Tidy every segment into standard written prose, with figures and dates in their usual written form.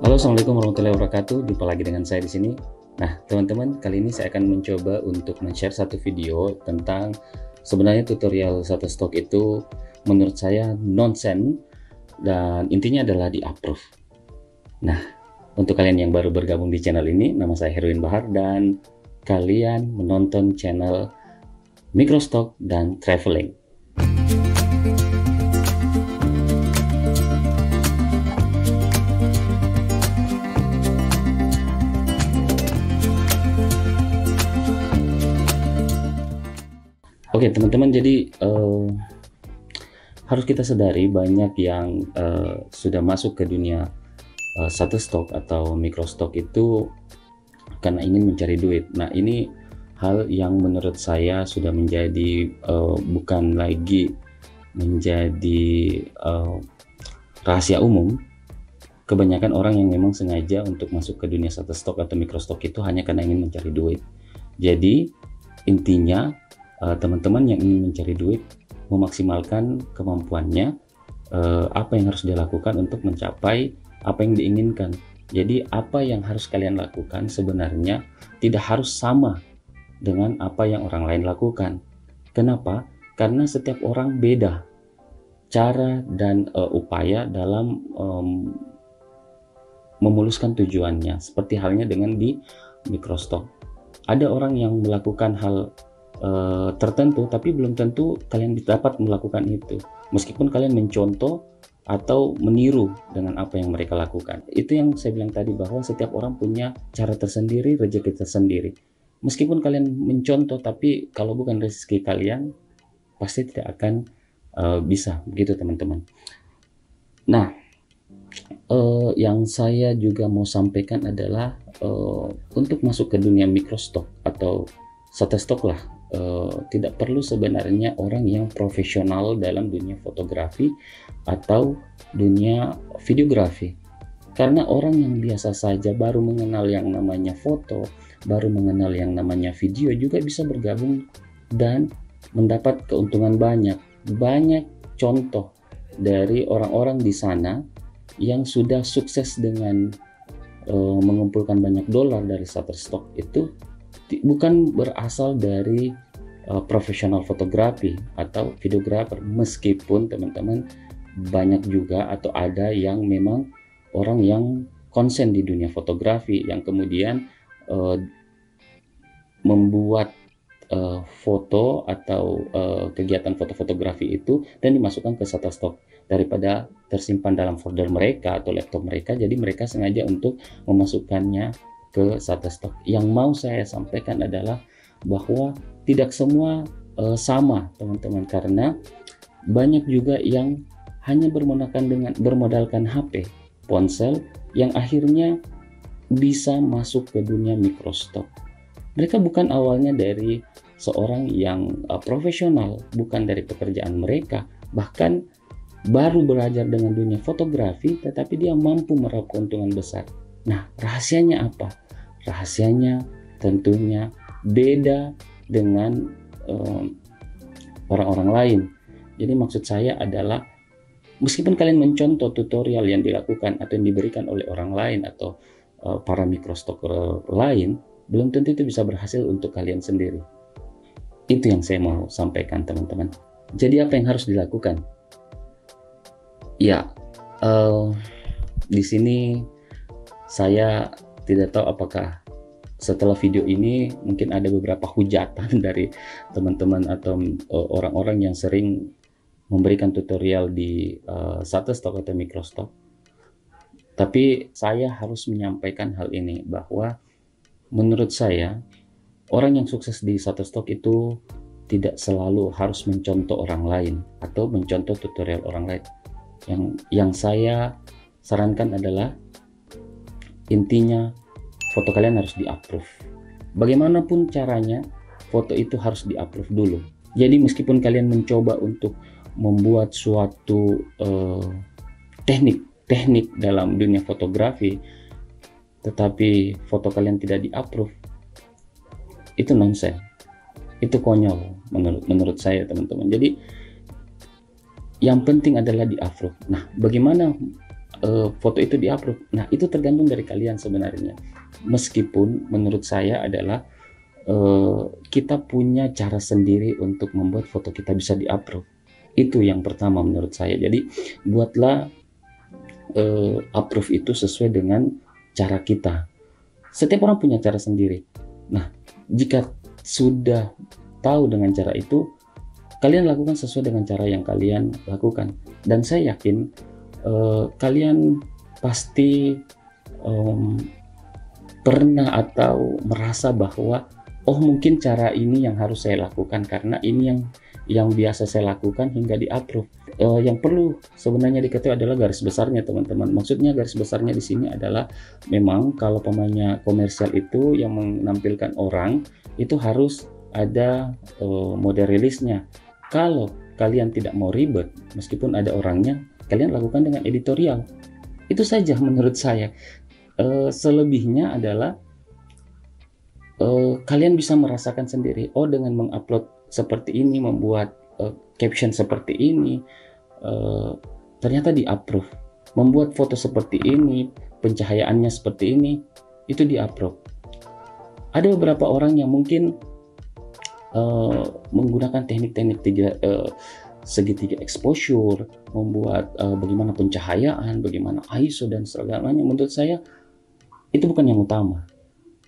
Halo, assalamualaikum warahmatullahi wabarakatuh. Jumpa lagi dengan saya di sini. Nah, teman-teman, kali ini saya akan mencoba untuk men-share satu video tentang sebenarnya tutorial Shutterstock itu menurut saya nonsense dan intinya adalah di-approve. Nah, untuk kalian yang baru bergabung di channel ini, nama saya Herwin Bahar dan kalian menonton channel Microstock dan Traveling. Oke, teman-teman, jadi harus kita sadari banyak yang sudah masuk ke dunia Shutterstock atau Microstock itu karena ingin mencari duit. Nah, ini hal yang menurut saya sudah menjadi bukan lagi menjadi rahasia umum. Kebanyakan orang yang memang sengaja untuk masuk ke dunia Shutterstock atau Microstock itu hanya karena ingin mencari duit. Jadi intinya teman-teman yang ingin mencari duit memaksimalkan kemampuannya, apa yang harus dilakukan untuk mencapai apa yang diinginkan. Jadi apa yang harus kalian lakukan sebenarnya tidak harus sama dengan apa yang orang lain lakukan. Kenapa? Karena setiap orang beda cara dan upaya dalam memuluskan tujuannya. Seperti halnya dengan di Microstock, ada orang yang melakukan hal tertentu, tapi belum tentu kalian dapat melakukan itu meskipun kalian mencontoh atau meniru dengan apa yang mereka lakukan. Itu yang saya bilang tadi, bahwa setiap orang punya cara tersendiri, rezeki tersendiri. Meskipun kalian mencontoh, tapi kalau bukan rezeki kalian pasti tidak akan bisa begitu, teman-teman. Nah, yang saya juga mau sampaikan adalah untuk masuk ke dunia Microstock atau Shutterstock lah, tidak perlu sebenarnya orang yang profesional dalam dunia fotografi atau dunia videografi, karena orang yang biasa saja baru mengenal yang namanya foto, baru mengenal yang namanya video juga bisa bergabung dan mendapat keuntungan banyak contoh dari orang-orang di sana yang sudah sukses dengan mengumpulkan banyak dolar dari Shutterstock itu bukan berasal dari profesional fotografi atau videografer, meskipun teman-teman banyak juga atau ada yang memang orang yang konsen di dunia fotografi yang kemudian membuat foto atau kegiatan fotografi itu dan dimasukkan ke Shutterstock daripada tersimpan dalam folder mereka atau laptop mereka. Jadi mereka sengaja untuk memasukkannya ke Shutterstock. Yang mau saya sampaikan adalah bahwa tidak semua sama, teman-teman, karena banyak juga yang hanya bermodalkan HP, ponsel, yang akhirnya bisa masuk ke dunia Microstock. Mereka bukan awalnya dari seorang yang profesional, bukan dari pekerjaan mereka, bahkan baru belajar dengan dunia fotografi, tetapi dia mampu meraup keuntungan besar. Nah, rahasianya apa? Rahasianya tentunya beda dengan orang-orang lain. Jadi maksud saya adalah, meskipun kalian mencontoh tutorial yang dilakukan atau yang diberikan oleh orang lain atau para Microstocker lain, belum tentu itu bisa berhasil untuk kalian sendiri. Itu yang saya mau sampaikan, teman-teman. Jadi apa yang harus dilakukan? Ya, di sini saya tidak tahu apakah setelah video ini mungkin ada beberapa hujatan dari teman-teman atau orang-orang yang sering memberikan tutorial di Shutterstock atau Microstock. Tapi saya harus menyampaikan hal ini, bahwa menurut saya orang yang sukses di Shutterstock itu tidak selalu harus mencontoh orang lain atau mencontoh tutorial orang lain. Yang saya sarankan adalah, intinya foto kalian harus di-approve. Bagaimanapun caranya, foto itu harus di-approve dulu. Jadi meskipun kalian mencoba untuk membuat suatu teknik dalam dunia fotografi, tetapi foto kalian tidak di-approve, itu nonsense, itu konyol menurut saya, teman-teman. Jadi yang penting adalah di-approve. Nah, bagaimana foto itu di-upload. Nah, itu tergantung dari kalian sebenarnya. Meskipun menurut saya adalah kita punya cara sendiri untuk membuat foto kita bisa di-upload. Itu yang pertama menurut saya. Jadi buatlah approve itu sesuai dengan cara kita. Setiap orang punya cara sendiri. Nah, jika sudah tahu dengan cara itu, kalian lakukan sesuai dengan cara yang kalian lakukan. Dan saya yakin kalian pasti pernah atau merasa bahwa oh, mungkin cara ini yang harus saya lakukan karena ini yang biasa saya lakukan hingga di-approve. Yang perlu sebenarnya diketahui adalah garis besarnya, teman-teman. Maksudnya garis besarnya di sini adalah memang kalau pemainnya komersial itu yang menampilkan orang itu harus ada mode rilisnya. Kalau kalian tidak mau ribet, meskipun ada orangnya, kalian lakukan dengan editorial. Itu saja menurut saya. Selebihnya adalah kalian bisa merasakan sendiri. Oh, dengan mengupload seperti ini, membuat caption seperti ini, ternyata di-approve. Membuat foto seperti ini, pencahayaannya seperti ini, itu di-approve. Ada beberapa orang yang mungkin menggunakan teknik-teknik segitiga exposure, membuat bagaimana pencahayaan, bagaimana ISO dan segalanya. Menurut saya itu bukan yang utama.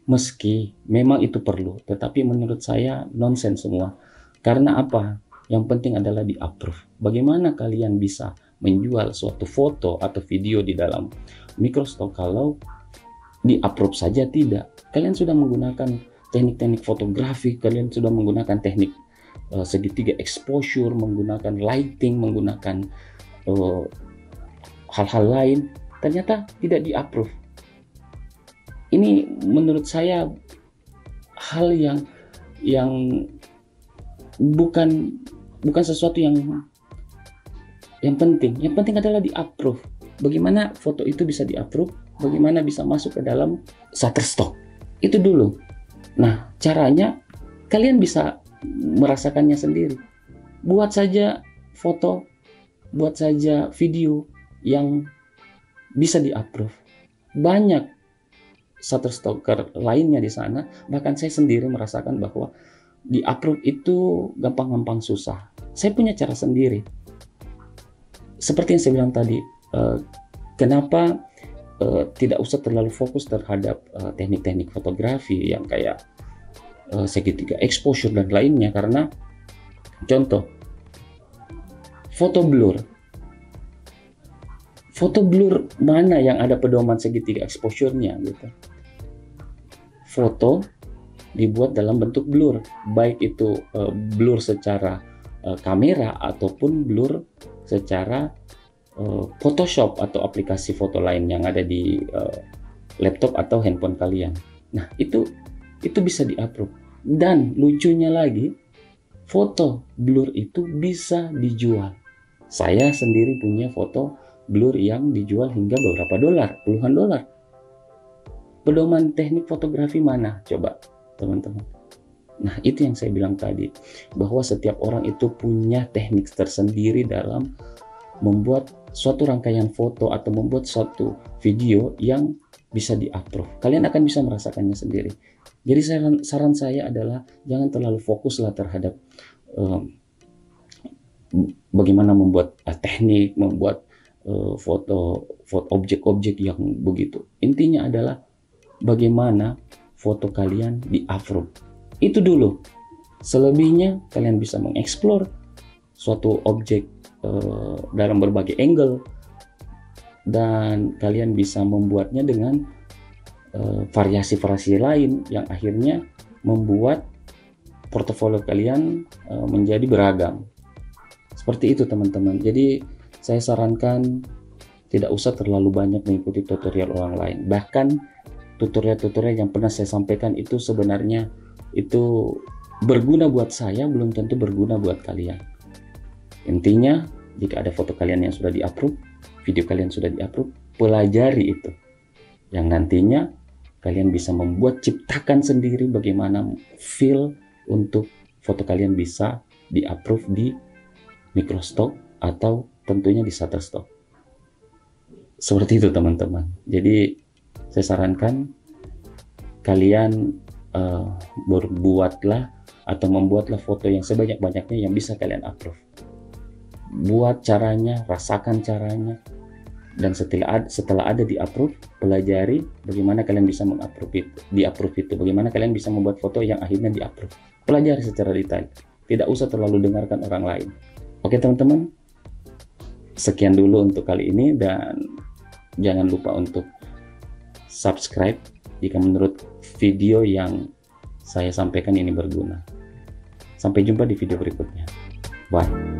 Meski memang itu perlu, tetapi menurut saya nonsens semua. Karena apa? Yang penting adalah di-approve. Bagaimana kalian bisa menjual suatu foto atau video di dalam Microstock kalau di-approve saja tidak? Kalian sudah menggunakan teknik-teknik fotografi, kalian sudah menggunakan teknik segitiga exposure, menggunakan lighting, menggunakan hal-hal lain, ternyata tidak di-approve. Ini menurut saya hal yang bukan sesuatu yang penting. Yang penting adalah di-approve. Bagaimana foto itu bisa di-approve? Bagaimana bisa masuk ke dalam Shutterstock? Itu dulu. Nah, caranya kalian bisa merasakannya sendiri. Buat saja foto, buat saja video yang bisa di-approve. Banyak Shutterstocker lainnya di sana, bahkan saya sendiri merasakan bahwa di-approve itu gampang-gampang susah. Saya punya cara sendiri. Seperti yang saya bilang tadi, kenapa tidak usah terlalu fokus terhadap teknik-teknik fotografi yang kayak segitiga exposure dan lainnya, karena contoh foto blur mana yang ada pedoman segitiga exposure-nya gitu. Foto dibuat dalam bentuk blur, baik itu blur secara kamera ataupun blur secara Photoshop atau aplikasi foto lain yang ada di laptop atau handphone kalian. Nah, itu bisa di-approve. Dan lucunya lagi, foto blur itu bisa dijual. Saya sendiri punya foto blur yang dijual hingga beberapa dolar, puluhan dolar. Pedoman teknik fotografi mana? Coba teman-teman. Nah, itu yang saya bilang tadi, bahwa setiap orang itu punya teknik tersendiri dalam membuat suatu rangkaian foto atau membuat suatu video yang bisa di-approve. Kalian akan bisa merasakannya sendiri. Jadi saran saya adalah jangan terlalu fokuslah terhadap bagaimana membuat teknik, membuat foto objek-objek yang begitu. Intinya adalah bagaimana foto kalian di-approve. Itu dulu. Selebihnya kalian bisa mengeksplor suatu objek dalam berbagai angle, dan kalian bisa membuatnya dengan variasi-variasi lain yang akhirnya membuat portofolio kalian menjadi beragam. Seperti itu teman-teman. Jadi saya sarankan tidak usah terlalu banyak mengikuti tutorial orang lain. Bahkan tutorial-tutorial yang pernah saya sampaikan itu sebenarnya itu berguna buat saya, belum tentu berguna buat kalian. Intinya, jika ada foto kalian yang sudah di-approve, video kalian sudah di-approve, pelajari itu. Yang nantinya kalian bisa membuat, ciptakan sendiri bagaimana feel untuk foto kalian bisa di-approve di Microstock atau tentunya di Shutterstock. Seperti itu teman-teman. Jadi saya sarankan kalian berbuatlah atau membuatlah foto yang sebanyak-banyaknya yang bisa kalian approve. Buat caranya, rasakan caranya, dan setelah ada di approve, pelajari bagaimana kalian bisa mengapprove itu, di approve itu, bagaimana kalian bisa membuat foto yang akhirnya di approve. Pelajari secara detail, tidak usah terlalu dengarkan orang lain. Oke teman-teman, sekian dulu untuk kali ini, dan jangan lupa untuk subscribe jika menurut video yang saya sampaikan ini berguna. Sampai jumpa di video berikutnya. Bye.